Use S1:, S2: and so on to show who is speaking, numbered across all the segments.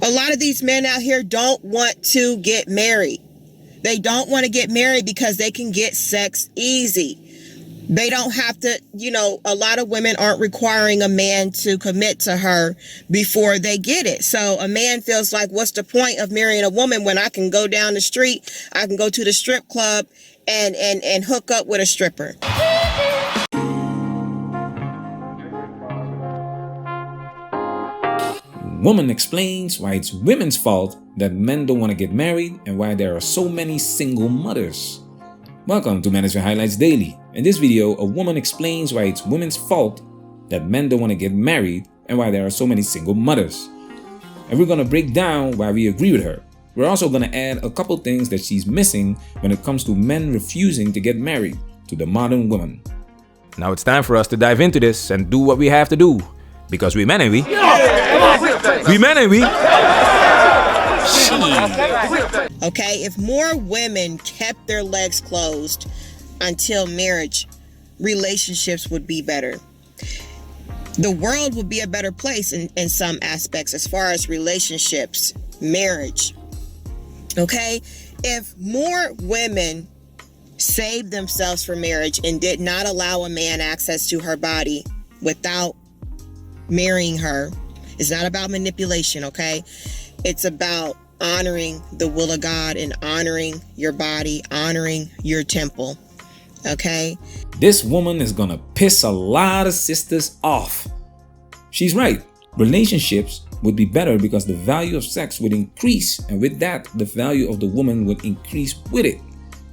S1: A lot of these men out here don't want to get married. They don't want to get married because they can get sex easy. They don't have to, a lot of women aren't requiring a man to commit to her before they get it. So a man feels like, what's the point of marrying a woman when I can go down the street, I can go to the strip club and hook up with a stripper?
S2: Woman explains why it's women's fault that men don't want to get married and why there are so many single mothers. Welcome to Management Highlights Daily. In this video, a woman explains why it's women's fault that men don't want to get married and why there are so many single mothers. And we're going to break down why we agree with her. We're also going to add a couple things that she's missing when it comes to men refusing to get married to the modern woman.
S3: Now it's time for us to dive into this and do what we have to do. Because we men and we. We men and we.
S1: Okay, if more women kept their legs closed until marriage, relationships would be better. The world would be a better place in some aspects as far as relationships, marriage. Okay, if more women saved themselves for marriage and did not allow a man access to her body without marrying her, it's not about manipulation, okay? It's about honoring the will of God and honoring your body, honoring your temple, okay?
S2: This woman is gonna piss a lot of sisters off. She's right. Relationships would be better because the value of sex would increase, and with that, the value of the woman would increase with it,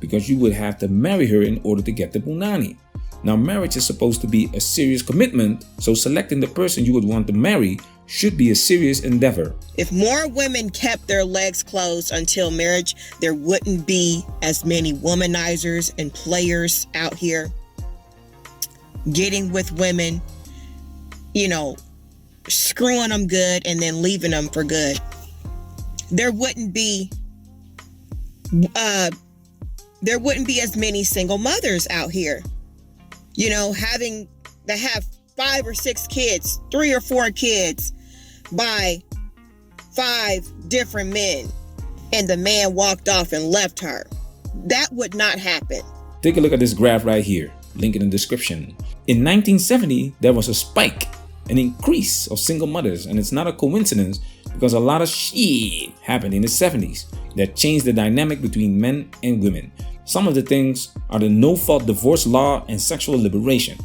S2: because you would have to marry her in order to get the punani. Now, marriage is supposed to be a serious commitment, so selecting the person you would want to marry should be a serious endeavor.
S1: If more women kept their legs closed until marriage, there wouldn't be as many womanizers and players out here getting with women, screwing them good and then leaving them for good. There wouldn't be as many single mothers out here. Having to have 5 or 6 kids, 3 or 4 kids by 5 different men, and the man walked off and left her. That would not happen.
S2: Take a look at this graph right here, link in the description. In 1970, there was a spike, an increase of single mothers, and it's not a coincidence because a lot of shit happened in the 70s that changed the dynamic between men and women. Some of the things are the no-fault divorce law and sexual liberation.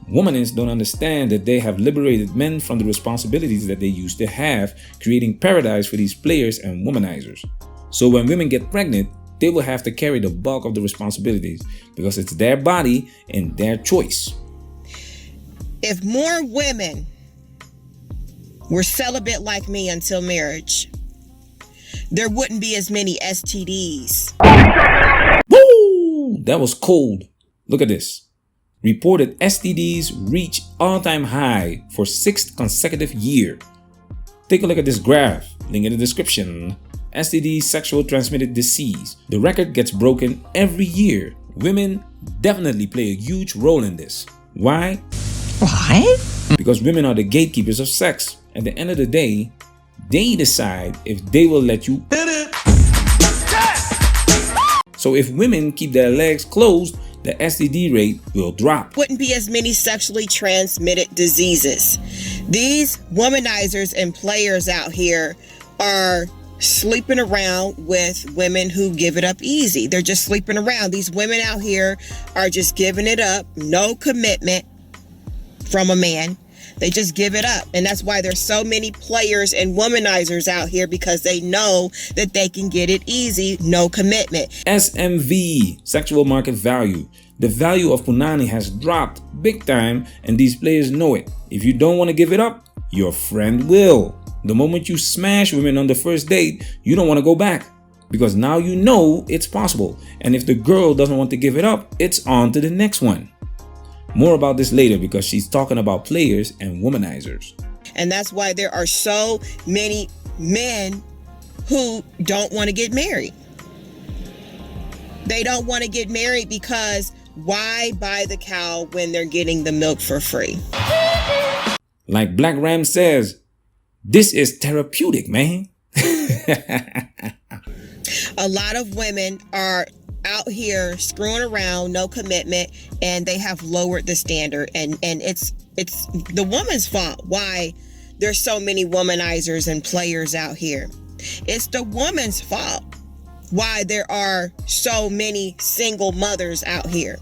S2: Womanists don't understand that they have liberated men from the responsibilities that they used to have, creating paradise for these players and womanizers. So when women get pregnant, they will have to carry the bulk of the responsibilities because it's their body and their choice.
S1: If more women were celibate like me until marriage, there wouldn't be as many STDs.
S2: Woo! That was cold. Look at this. Reported STDs reach all-time high for 6th consecutive year. Take a look at this graph, link in the description. STD, sexual transmitted disease. The record gets broken every year. Women definitely play a huge role in this. Why?
S1: Why?
S2: Because women are the gatekeepers of sex. At the end of the day, they decide if they will let you hit it. So if women keep their legs closed, the STD rate will drop.
S1: Wouldn't be as many sexually transmitted diseases. These womanizers and players out here are sleeping around with women who give it up easy. They're just sleeping around. These women out here are just giving it up. No commitment from a man. They just give it up. And that's why there's so many players and womanizers out here, because they know that they can get it easy, no commitment.
S2: SMV, sexual market value. The value of punani has dropped big time, and these players know it. If you don't want to give it up, your friend will. The moment you smash women on the first date, you don't want to go back, because now you know it's possible. And if the girl doesn't want to give it up, it's on to the next one. More about this later because she's talking about players and womanizers.
S1: And that's why there are so many men who don't want to get married. They don't want to get married because why buy the cow when they're getting the milk for free?
S2: Like Black Ram says, this is therapeutic, man.
S1: A lot of women are out here screwing around, no commitment, and they have lowered the standard. And it's the woman's fault why there's so many womanizers and players out here. It's the woman's fault why there are so many single mothers out here.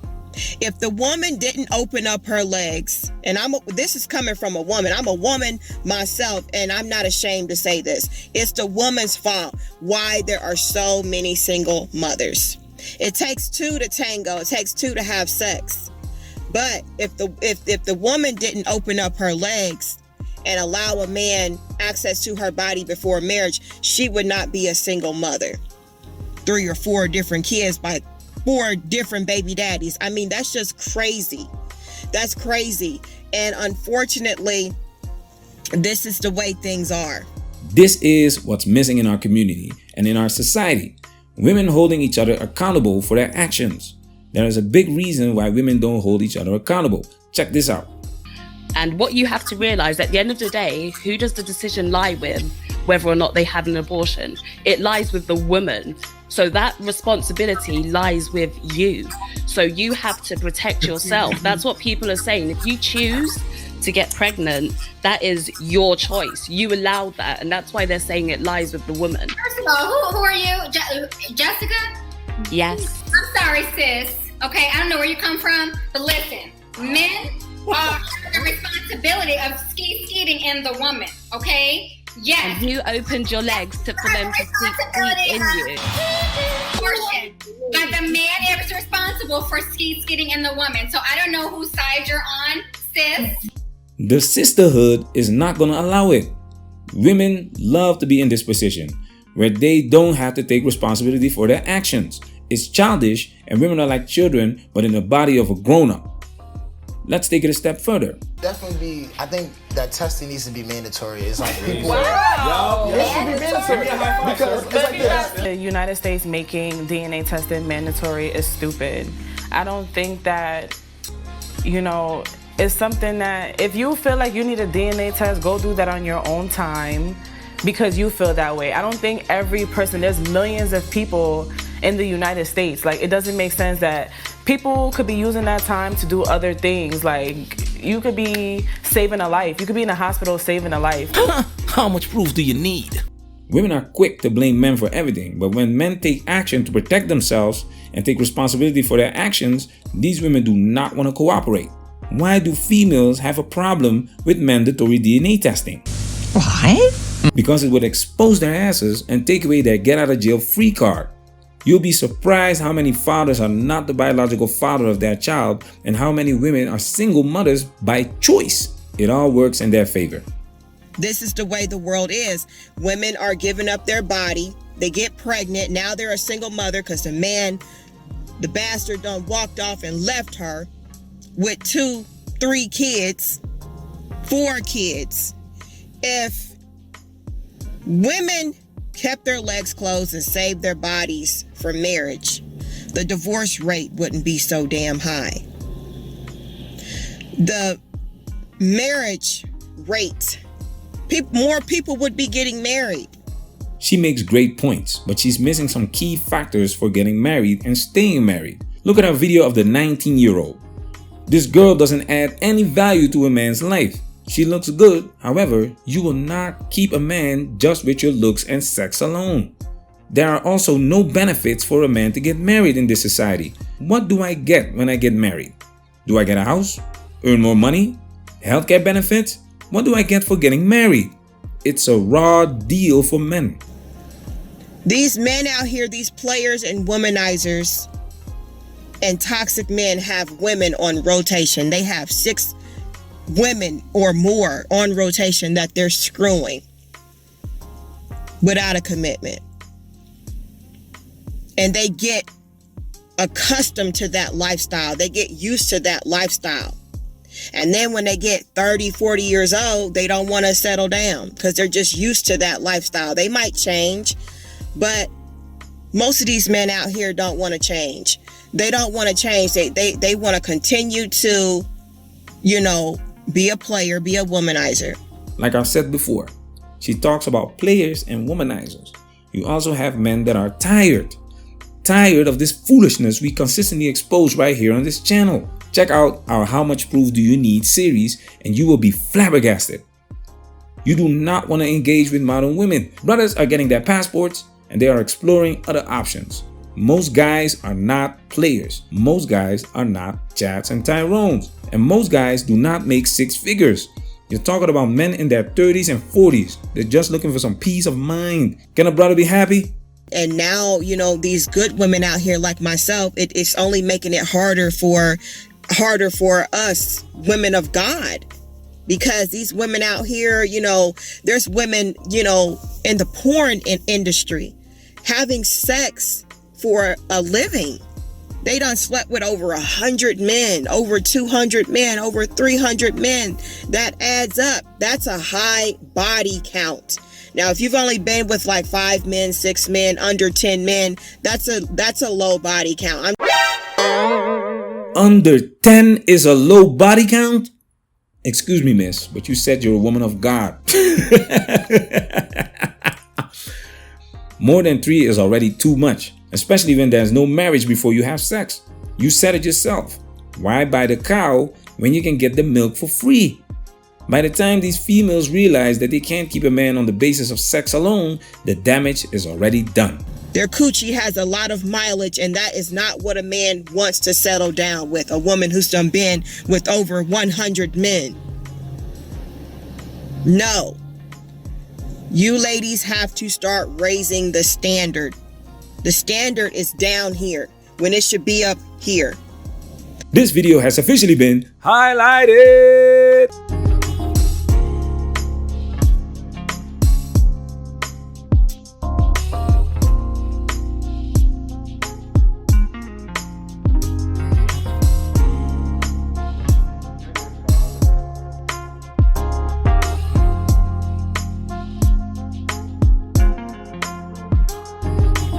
S1: If the woman didn't open up her legs, and this is coming from a woman. I'm a woman myself, and I'm not ashamed to say this. It's the woman's fault why there are so many single mothers. It takes two to tango. It takes two to have sex. But if the woman didn't open up her legs and allow a man access to her body before marriage, she would not be a single mother. 3 or 4 different kids by 4 different baby daddies. I mean, that's just crazy. That's crazy. And unfortunately, this is the way things are.
S2: This is what's missing in our community and in our society. Women holding each other accountable for their actions. There is a big reason why women don't hold each other accountable. Check this out.
S4: And what you have to realize, at the end of the day, who does the decision lie with, whether or not they have an abortion? It lies with the woman. So that responsibility lies with you. So you have to protect yourself. That's what people are saying. If you choose to get pregnant, that is your choice. You allowed that. And that's why they're saying it lies with the woman.
S5: First of all, who are you? Jessica?
S4: Yes.
S5: I'm sorry, sis. Okay, I don't know where you come from, but listen, men are the responsibility of skeeting in the woman, okay? Yes.
S4: And you opened your legs for them to skeet in you.
S5: Portion. But the man is responsible for skeeting in the woman. So I don't know whose side you're on, sis.
S2: The sisterhood is not going to allow it. Women love to be in this position where they don't have to take responsibility for their actions. It's childish, and women are like children, but in the body of a grown-up. Let's take it a step further.
S6: Definitely I think that testing needs to be mandatory. It's like people.
S7: Wow!
S6: It should be mandatory because it's like this.
S7: The United States making DNA testing mandatory is stupid. I don't think that, it's something that if you feel like you need a DNA test, go do that on your own time because you feel that way. I don't think every person, there's millions of people in the United States. Like, it doesn't make sense that people could be using that time to do other things. Like, you could be saving a life. You could be in a hospital saving a life.
S3: How much proof do you need?
S2: Women are quick to blame men for everything, but when men take action to protect themselves and take responsibility for their actions, these women do not want to cooperate. Why do females have a problem with mandatory DNA testing?
S1: Why?
S2: Because it would expose their asses and take away their get-out-of-jail-free card. You'll be surprised how many fathers are not the biological father of their child and how many women are single mothers by choice. It all works in their favor.
S1: This is the way the world is. Women are giving up their body. They get pregnant. Now they're a single mother because the man, the bastard, done walked off and left her with 2, 3 kids, 4 kids. If women kept their legs closed and saved their bodies for marriage, the divorce rate wouldn't be so damn high. The marriage rate, more people would be getting married.
S2: She makes great points, but she's missing some key factors for getting married and staying married. Look at our video of the 19-year-old. This girl doesn't add any value to a man's life. She looks good, however, you will not keep a man just with your looks and sex alone. There are also no benefits for a man to get married in this society. What do I get when I get married? Do I get a house? Earn more money? Healthcare benefits? What do I get for getting married? It's a raw deal for men.
S1: These men out here, these players and womanizers and toxic men have women on rotation. They have 6 women or more on rotation that they're screwing without a commitment. And they get accustomed to that lifestyle. They get used to that lifestyle. And then when they get 30, 40 years old, they don't want to settle down because they're just used to that lifestyle. They might change, but most of these men out here don't want to change. They don't want to change. They want to continue to, be a player, be a womanizer.
S2: Like I've said before, She talks about players and womanizers. You also have men that are tired of this foolishness we consistently expose right here on this channel. Check out our How Much Proof Do You Need series and you will be flabbergasted. You do not want to engage with modern women. Brothers are getting their passports and they are exploring other options. Most guys are not players. Most guys are not Chads and Tyrones. And most guys do not make six figures. You're talking about men in their 30s and 40s. They're just looking for some peace of mind. Can a brother be happy?
S1: And now, you know, these good women out here like myself, it's only making it harder for us women of God. Because these women out here, you know, there's women, you know, in the porn industry having sex for a living. They done slept with over 100 men, over 200 men, over 300 men. That adds up. That's a high body count. Now, if you've only been with like 5 men, 6 men, under 10 men, that's a low body count.
S2: Under 10 is a low body count? Excuse me, miss, but you said you're a woman of God. More than 3 is already too much, especially when there's no marriage before you have sex. You said it yourself. Why buy the cow when you can get the milk for free? By the time these females realize that they can't keep a man on the basis of sex alone, the damage is already done.
S1: Their coochie has a lot of mileage, and that is not what a man wants to settle down with. A woman who's done been with over 100 men. No. You ladies have to start raising the standard. The standard is down here when it should be up here.
S2: This video has officially been
S3: highlighted.